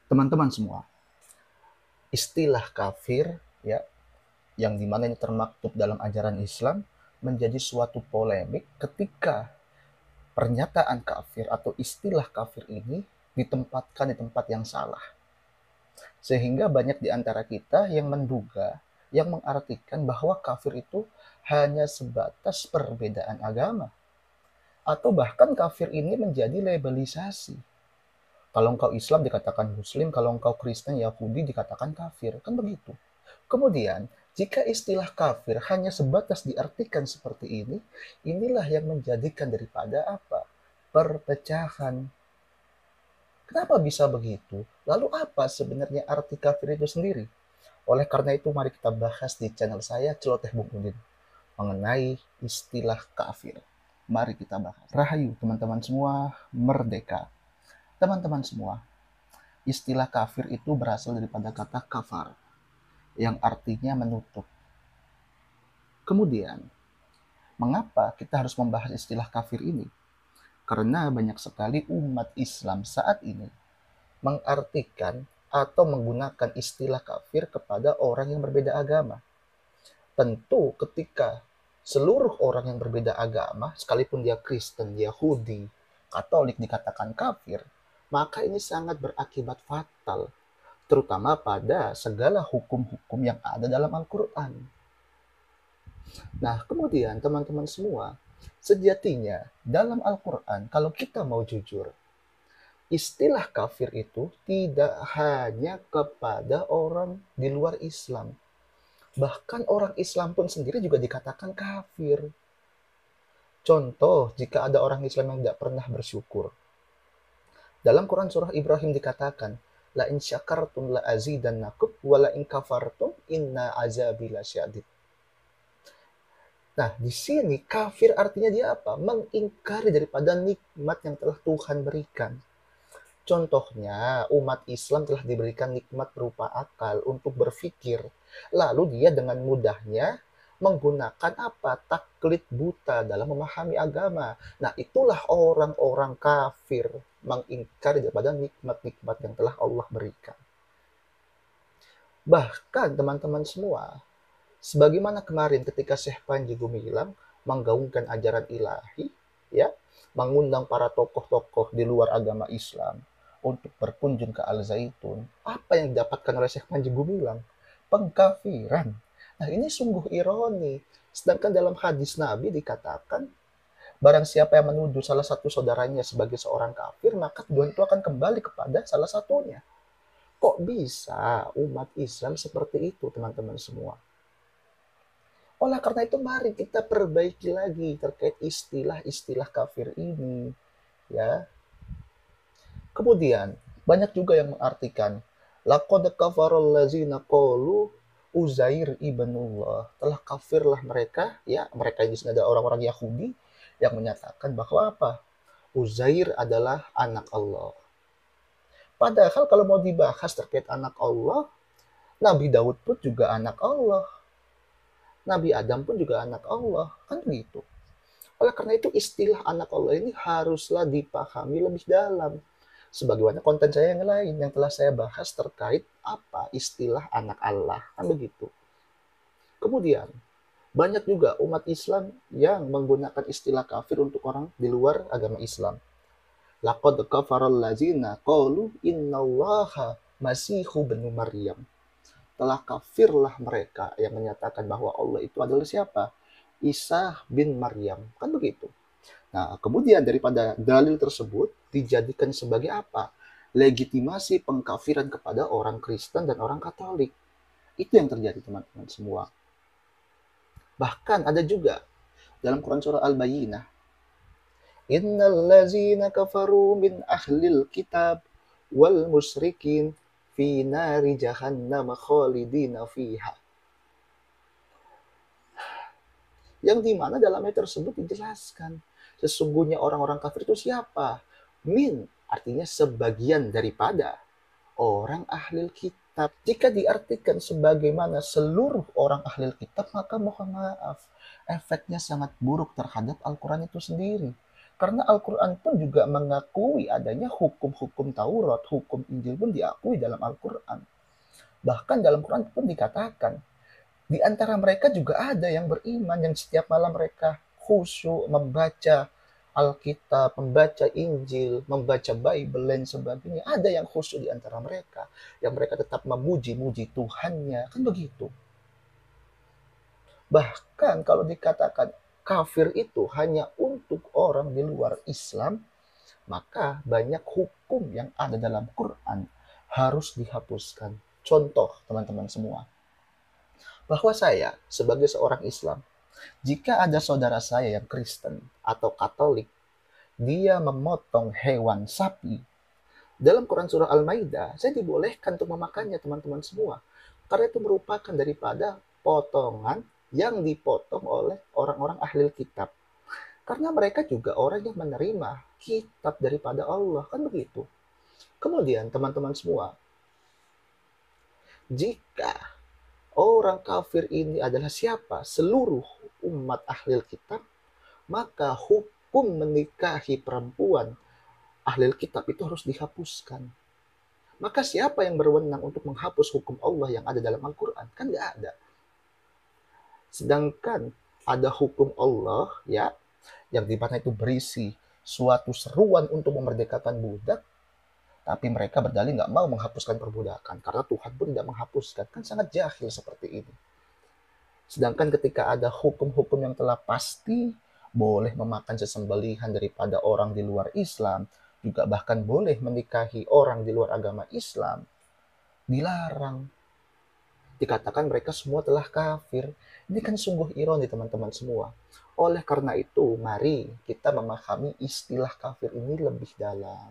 Teman-teman semua, istilah kafir ya yang dimana ini termaktub dalam ajaran Islam menjadi suatu polemik ketika pernyataan kafir atau istilah kafir ini ditempatkan di tempat yang salah. Sehingga banyak di antara kita yang menduga, yang mengartikan bahwa kafir itu hanya sebatas perbedaan agama. Atau bahkan kafir ini menjadi labelisasi. Kalau engkau Islam dikatakan Muslim, kalau engkau Kristen, Yahudi dikatakan kafir. Kan begitu. Kemudian, jika istilah kafir hanya sebatas diartikan seperti ini, inilah yang menjadikan daripada apa? Perpecahan. Kenapa bisa begitu? Lalu apa sebenarnya arti kafir itu sendiri? Oleh karena itu, mari kita bahas di channel saya, Celoteh Bung Udin, mengenai istilah kafir. Mari kita bahas. Rahayu teman-teman semua, merdeka. Teman-teman semua, istilah kafir itu berasal daripada kata kafar, yang artinya menutup. Kemudian, mengapa kita harus membahas istilah kafir ini? Karena banyak sekali umat Islam saat ini mengartikan atau menggunakan istilah kafir kepada orang yang berbeda agama. Tentu ketika seluruh orang yang berbeda agama, sekalipun dia Kristen, Yahudi, Katolik dikatakan kafir, maka ini sangat berakibat fatal, terutama pada segala hukum-hukum yang ada dalam Al-Quran. Nah, kemudian teman-teman semua, sejatinya dalam Al-Quran, kalau kita mau jujur, istilah kafir itu tidak hanya kepada orang di luar Islam. Bahkan orang Islam pun sendiri juga dikatakan kafir. Contoh, jika ada orang Islam yang tidak pernah bersyukur. Dalam Quran surah Ibrahim dikatakan, la in syakartum la azidannakum wa la in kafartum inna azabi lasyadid. Nah, di sini kafir artinya dia apa? Mengingkari daripada nikmat yang telah Tuhan berikan. Contohnya, umat Islam telah diberikan nikmat berupa akal untuk berpikir. Lalu dia dengan mudahnya menggunakan apa? Taklid buta dalam memahami agama. Nah, itulah orang-orang kafir, mengingkari daripada nikmat-nikmat yang telah Allah berikan. Bahkan teman-teman semua, sebagaimana kemarin ketika Syekh Panji Gumilang menggaungkan ajaran ilahi, ya, mengundang para tokoh-tokoh di luar agama Islam untuk berkunjung ke Al-Zaitun, apa yang didapatkan oleh Syekh Panji Gumilang? Pengkafiran. Nah, ini sungguh ironi. Sedangkan dalam hadis Nabi dikatakan, barang siapa yang menuduh salah satu saudaranya sebagai seorang kafir, maka Tuhan itu akan kembali kepada salah satunya. Kok bisa umat Islam seperti itu, teman-teman semua? Oleh karena itu, mari kita perbaiki lagi terkait istilah-istilah kafir ini, ya. Kemudian, banyak juga yang mengartikan laqad kafarul ladzina qalu Uzair ibnullah. Telah kafirlah mereka, ya, mereka di sini ada orang-orang Yahudi yang menyatakan bahwa apa? Uzair adalah anak Allah. Padahal kalau mau dibahas terkait anak Allah, Nabi Daud pun juga anak Allah. Nabi Adam pun juga anak Allah, kan begitu. Oleh karena itu istilah anak Allah ini haruslah dipahami lebih dalam. Sebagaimana konten saya yang lain yang telah saya bahas terkait apa istilah anak Allah, kan begitu. Kemudian, banyak juga umat Islam yang menggunakan istilah kafir untuk orang di luar agama Islam. Laqad kafaral ladzina qalu innallaha masihu benu Maryam. Telah kafirlah mereka yang menyatakan bahwa Allah itu adalah siapa? Isa bin Maryam. Kan begitu. Nah, kemudian daripada dalil tersebut dijadikan sebagai apa? Legitimasi pengkafiran kepada orang Kristen dan orang Katolik. Itu yang terjadi, teman-teman semua. Bahkan ada juga dalam Quran surah Al-Bayyinah, innal ladzina kafaru min ahlil kitab wal musyrikin fi nari jahannam khalidina fiha. Yang dimana dalam ayat tersebut dijelaskan sesungguhnya orang-orang kafir itu siapa? Min artinya sebagian daripada orang ahli kitab. Jika diartikan sebagaimana seluruh orang ahli kitab, maka mohon maaf, efeknya sangat buruk terhadap Al-Quran itu sendiri. Karena Al-Quran pun juga mengakui adanya hukum-hukum Taurat, hukum Injil pun diakui dalam Al-Quran. Bahkan dalam Quran pun dikatakan, di antara mereka juga ada yang beriman, yang setiap malam mereka khusyuk membaca Alkitab, membaca Injil, membaca Bible, dan sebagainya. Ada yang khusyuk di antara mereka, yang mereka tetap memuji-muji Tuhannya, kan begitu. Bahkan kalau dikatakan kafir itu hanya untuk orang di luar Islam, maka banyak hukum yang ada dalam Quran harus dihapuskan. Contoh, teman-teman semua, bahwa saya sebagai seorang Islam, jika ada saudara saya yang Kristen atau Katolik, dia memotong hewan sapi, dalam Quran surah Al-Maidah, saya dibolehkan untuk memakannya, teman-teman semua. Karena itu merupakan daripada potongan yang dipotong oleh orang-orang ahli kitab. Karena mereka juga orang yang menerima kitab daripada Allah, kan begitu. Kemudian, teman-teman semua, jika orang kafir ini adalah siapa? Seluruh umat ahli kitab, maka hukum menikahi perempuan ahli kitab itu harus dihapuskan. Maka siapa yang berwenang untuk menghapus hukum Allah yang ada dalam Al-Quran? Kan nggak ada. Sedangkan ada hukum Allah ya, yang di mana itu berisi suatu seruan untuk memerdekakan budak, tapi mereka berdalih nggak mau menghapuskan perbudakan karena Tuhan pun tidak menghapuskan. Kan sangat jahil seperti ini. Sedangkan ketika ada hukum-hukum yang telah pasti, boleh memakan sesembelihan daripada orang di luar Islam, juga bahkan boleh menikahi orang di luar agama Islam, dilarang. Dikatakan mereka semua telah kafir. Ini kan sungguh ironi, teman-teman semua. Oleh karena itu, mari kita memahami istilah kafir ini lebih dalam.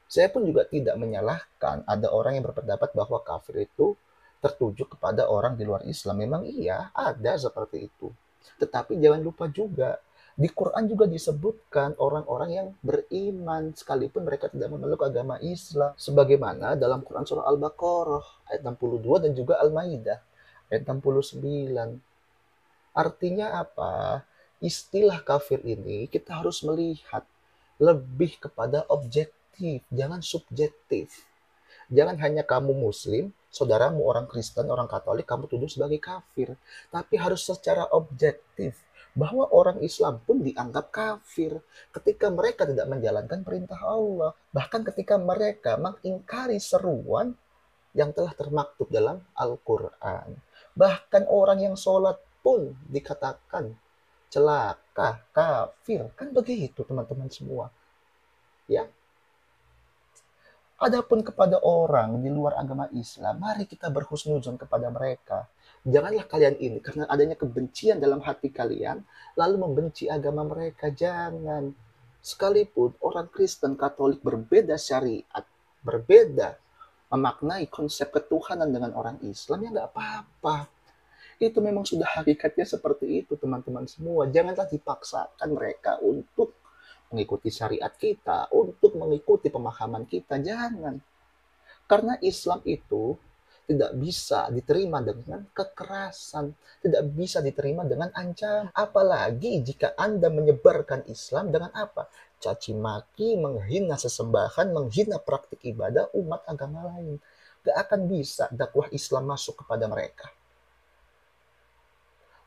Saya pun juga tidak menyalahkan ada orang yang berpendapat bahwa kafir itu tertuju kepada orang di luar Islam. Memang iya, ada seperti itu. Tetapi jangan lupa juga, di Quran juga disebutkan orang-orang yang beriman sekalipun mereka tidak memeluk agama Islam. Sebagaimana dalam Quran surah Al-Baqarah ayat 62 dan juga Al-Maidah ayat 69. Artinya apa? Istilah kafir ini kita harus melihat lebih kepada objektif, jangan subjektif. Jangan hanya kamu Muslim, saudaramu orang Kristen, orang Katolik, kamu tuduh sebagai kafir. Tapi harus secara objektif. Bahwa orang Islam pun dianggap kafir ketika mereka tidak menjalankan perintah Allah. Bahkan ketika mereka mengingkari seruan yang telah termaktub dalam Al-Quran. Bahkan orang yang sholat pun dikatakan celaka, kafir. Kan begitu teman-teman semua. Ya, adapun kepada orang di luar agama Islam, mari kita berhusnuzon kepada mereka. Janganlah kalian ini, karena adanya kebencian dalam hati kalian, lalu membenci agama mereka. Jangan. Sekalipun orang Kristen Katolik berbeda syariat, berbeda memaknai konsep ketuhanan dengan orang Islam, ya nggak apa-apa. Itu memang sudah hakikatnya seperti itu, teman-teman semua. Janganlah dipaksakan mereka untuk mengikuti syariat kita, untuk mengikuti pemahaman kita. Jangan. Karena Islam itu tidak bisa diterima dengan kekerasan, tidak bisa diterima dengan ancaman. Apalagi jika Anda menyebarkan Islam dengan apa? Caci maki, menghina sesembahan, menghina praktik ibadah umat agama lain. Gak akan bisa dakwah Islam masuk kepada mereka.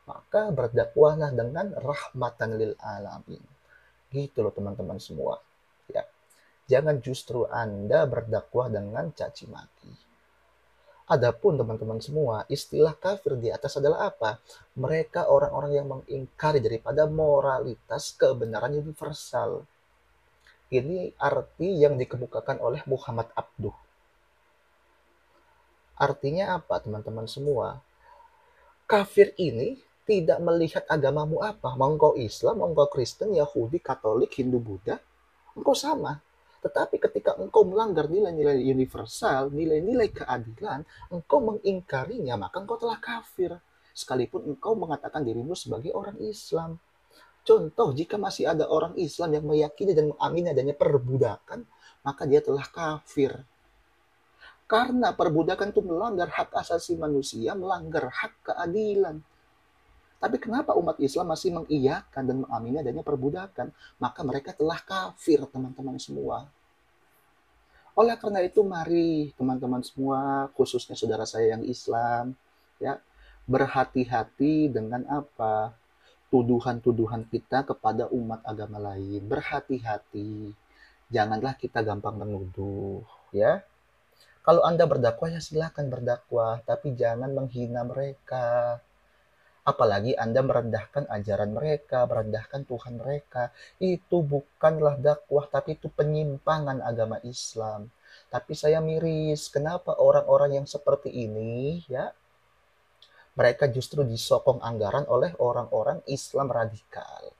Maka berdakwahlah dengan rahmatan lil alamin. Gitu loh teman-teman semua. Ya. Jangan justru Anda berdakwah dengan caci maki. Adapun teman-teman semua, istilah kafir di atas adalah apa? Mereka orang-orang yang mengingkari daripada moralitas kebenaran universal. Ini arti yang dikemukakan oleh Muhammad Abduh. Artinya apa teman-teman semua? Kafir ini tidak melihat agamamu apa. Mau engkau Islam, mau engkau Kristen, Yahudi, Katolik, Hindu, Buddha, engkau sama. Tetapi ketika engkau melanggar nilai-nilai universal, nilai-nilai keadilan, engkau mengingkarinya, maka engkau telah kafir. Sekalipun engkau mengatakan dirimu sebagai orang Islam. Contoh, jika masih ada orang Islam yang meyakini dan mengamini adanya perbudakan, maka dia telah kafir. Karena perbudakan itu melanggar hak asasi manusia, melanggar hak keadilan. Tapi kenapa umat Islam masih mengiyakan dan mengamini adanya perbudakan? Maka mereka telah kafir, teman-teman semua. Oleh karena itu, mari teman-teman semua, khususnya saudara saya yang Islam, ya, berhati-hati dengan apa? Tuduhan-tuduhan kita kepada umat agama lain. Berhati-hati. Janganlah kita gampang menuduh, ya. Kalau Anda berdakwah, ya silakan berdakwah, tapi jangan menghina mereka. Apalagi Anda merendahkan ajaran mereka, merendahkan Tuhan mereka. Itu bukanlah dakwah, tapi itu penyimpangan agama Islam. Tapi saya miris, kenapa orang-orang yang seperti ini, ya, mereka justru disokong anggaran oleh orang-orang Islam radikal.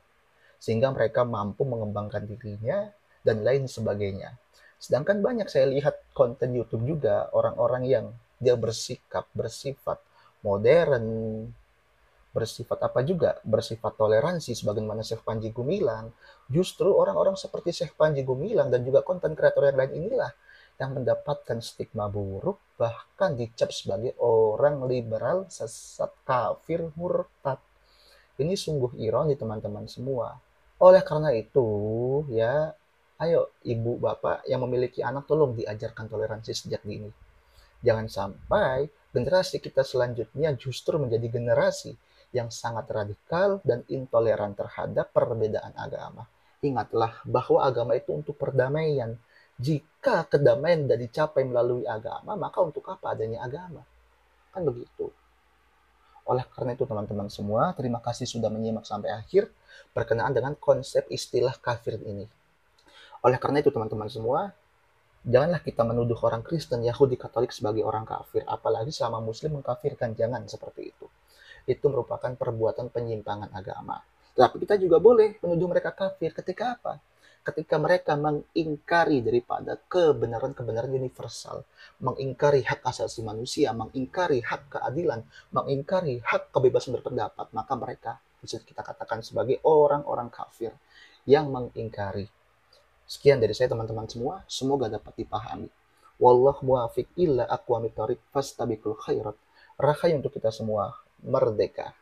Sehingga mereka mampu mengembangkan dirinya dan lain sebagainya. Sedangkan banyak saya lihat konten YouTube juga, orang-orang yang dia bersifat modern, bersifat apa juga, bersifat toleransi sebagaimana Syekh Panji Gumilang. Justru orang-orang seperti Syekh Panji Gumilang dan juga konten kreator yang lain inilah yang mendapatkan stigma buruk, bahkan dicap sebagai orang liberal, sesat, kafir, murtad. Ini sungguh ironi teman-teman semua. Oleh karena itu, ya, ayo ibu bapak yang memiliki anak tolong diajarkan toleransi sejak dini. Jangan sampai generasi kita selanjutnya justru menjadi generasi yang sangat radikal dan intoleran terhadap perbedaan agama. Ingatlah bahwa agama itu untuk perdamaian. Jika kedamaian tidak dicapai melalui agama, maka untuk apa adanya agama? Kan begitu. Oleh karena itu teman-teman semua, terima kasih sudah menyimak sampai akhir berkenaan dengan konsep istilah kafir ini. Oleh karena itu teman-teman semua, janganlah kita menuduh orang Kristen, Yahudi, Katolik sebagai orang kafir, apalagi sama Muslim mengkafirkan, jangan seperti itu. Itu merupakan perbuatan penyimpangan agama. Tapi kita juga boleh menuduh mereka kafir ketika apa? Ketika mereka mengingkari daripada kebenaran-kebenaran universal, mengingkari hak asasi manusia, mengingkari hak keadilan, mengingkari hak kebebasan berpendapat, maka mereka bisa kita katakan sebagai orang-orang kafir yang mengingkari. Sekian dari saya teman-teman semua, semoga dapat dipahami. Wallahu muwaffiq illa aqwamit thoriq fastabiqul khairat. Rahayu untuk kita semua, merdeka.